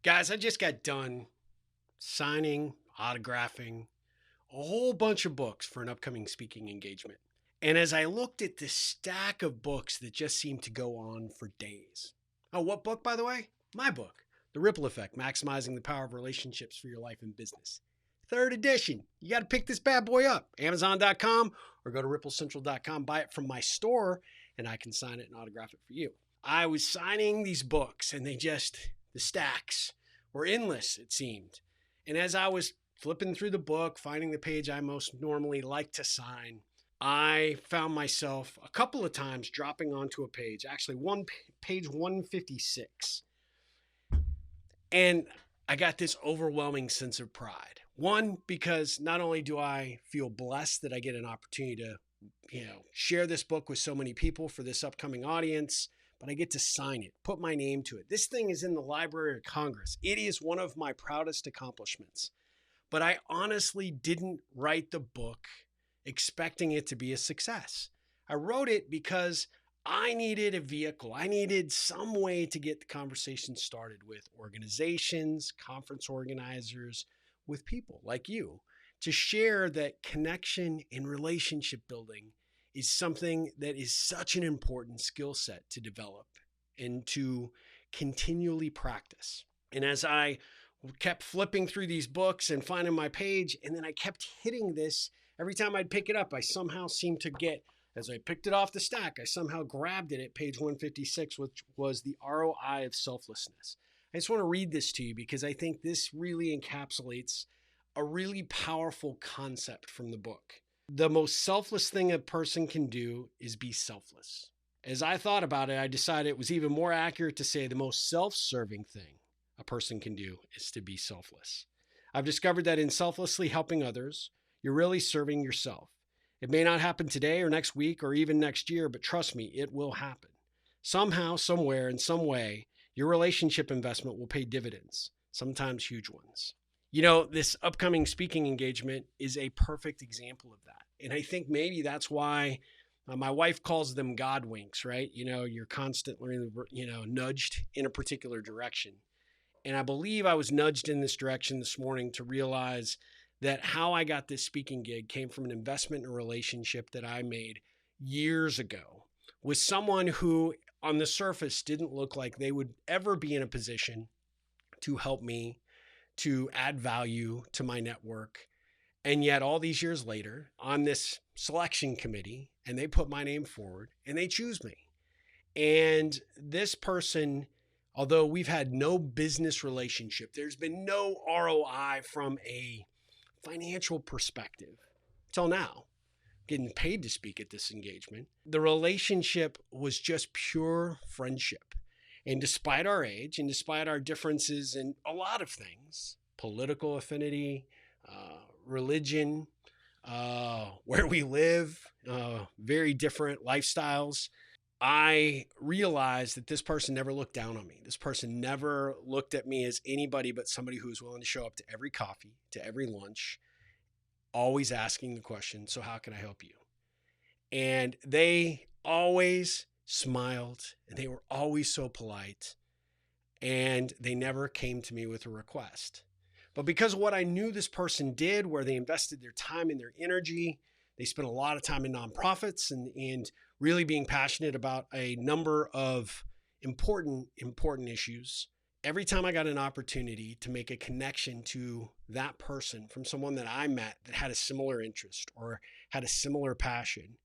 Guys, I just got done signing, autographing a whole bunch of books for an upcoming speaking engagement. And as I looked at this stack of books that just seemed to go on for days. Oh, what book, by the way? My book, The Ripple Effect, Maximizing the Power of Relationships for Your Life and Business. Third edition. You got to pick this bad boy up. Amazon.com or go to ripplecentral.com, buy it from my store, and I can sign it and autograph it for you. I was signing these books and the stacks were endless, it seemed. And as I was flipping through the book, finding the page I most normally like to sign, I found myself a couple of times dropping onto a page, actually page 156. And I got this overwhelming sense of pride. One, because not only do I feel blessed that I get an opportunity to, share this book with so many people for this upcoming audience, but I get to sign it, put my name to it. This thing is in the Library of Congress. It is one of my proudest accomplishments. But I honestly didn't write the book expecting it to be a success. I wrote it because I needed a vehicle. I needed some way to get the conversation started with organizations, conference organizers, with people like you, to share that connection and relationship building is something that is such an important skill set to develop and to continually practice. And as I kept flipping through these books and finding my page, and then I kept hitting this, every time I'd pick it up, I somehow seemed to get, as I picked it off the stack, I somehow grabbed it at page 156, which was the ROI of selflessness. I just want to read this to you because I think this really encapsulates a really powerful concept from the book. The most selfless thing a person can do is be selfless. As I thought about it, I decided it was even more accurate to say the most self-serving thing a person can do is to be selfless. I've discovered that in selflessly helping others, you're really serving yourself. It may not happen today or next week or even next year, but trust me, it will happen. Somehow, somewhere, in some way, your relationship investment will pay dividends, sometimes huge ones. This upcoming speaking engagement is a perfect example of that. And I think maybe that's why my wife calls them God winks, right? You're constantly, nudged in a particular direction. And I believe I was nudged in this direction this morning to realize that how I got this speaking gig came from an investment in a relationship that I made years ago with someone who on the surface didn't look like they would ever be in a position to help me, to add value to my network. And yet all these years later on this selection committee, and they put my name forward and they choose me. And this person, although we've had no business relationship, there's been no ROI from a financial perspective till now, getting paid to speak at this engagement. The relationship was just pure friendship. And despite our age and despite our differences in a lot of things, political affinity, religion, where we live, very different lifestyles, I realized that this person never looked down on me. This person never looked at me as anybody but somebody who was willing to show up to every coffee, to every lunch, always asking the question, so how can I help you? And they always smiled and they were always so polite, and they never came to me with a request. But because of what I knew this person did, where they invested their time and their energy, they spent a lot of time in nonprofits and really being passionate about a number of important issues. Every time I got an opportunity to make a connection to that person from someone that I met that had a similar interest or had a similar passion,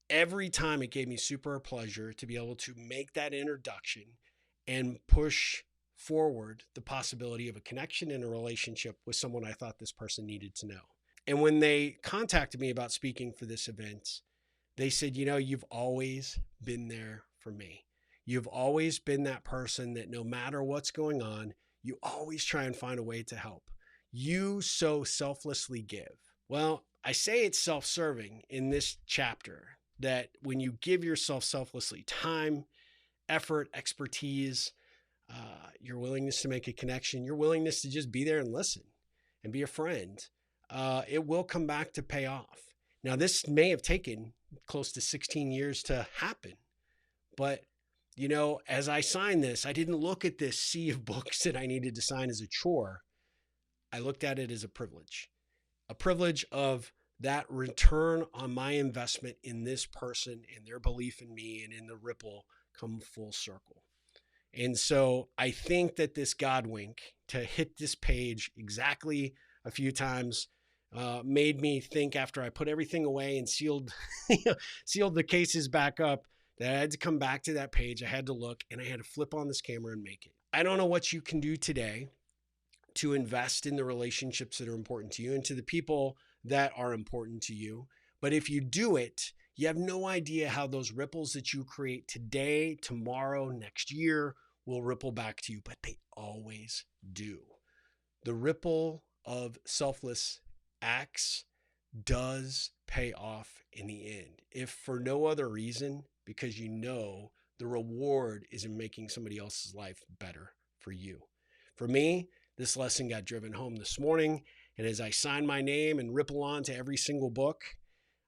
every time it gave me super pleasure to be able to make that introduction and push forward the possibility of a connection and a relationship with someone I thought this person needed to know. And when they contacted me about speaking for this event, they said, you've always been there for me. You've always been that person that no matter what's going on, you always try and find a way to help. You so selflessly give. Well, I say it's self-serving in this chapter, that when you give yourself selflessly time, effort, expertise, your willingness to make a connection, your willingness to just be there and listen and be a friend, it will come back to pay off. Now, this may have taken close to 16 years to happen, but As I signed this, I didn't look at this sea of books that I needed to sign as a chore. I looked at it as a privilege of that return on my investment in this person and their belief in me and in the ripple come full circle. And so I think that this God wink to hit this page exactly a few times made me think, after I put everything away and sealed the cases back up, that I had to come back to that page. I had to look, and I had to flip on this camera and make it. I don't know what you can do today to invest in the relationships that are important to you and to the people that are important to you. But if you do it, you have no idea how those ripples that you create today, tomorrow, next year will ripple back to you, but they always do. The ripple of selfless acts does pay off in the end, if for no other reason, because the reward is in making somebody else's life better for you. For me, this lesson got driven home this morning, and as I signed my name and ripple on to every single book,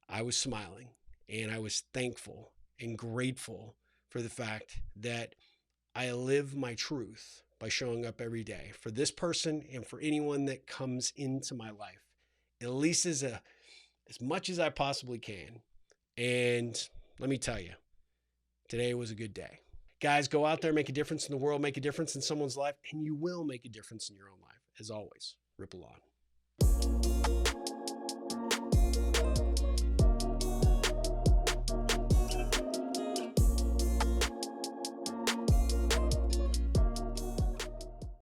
I was smiling and I was thankful and grateful for the fact that I live my truth by showing up every day for this person and for anyone that comes into my life, at least as much as I possibly can. And let me tell you, today was a good day. Guys, go out there, make a difference in the world, make a difference in someone's life, and you will make a difference in your own life. As always, ripple on.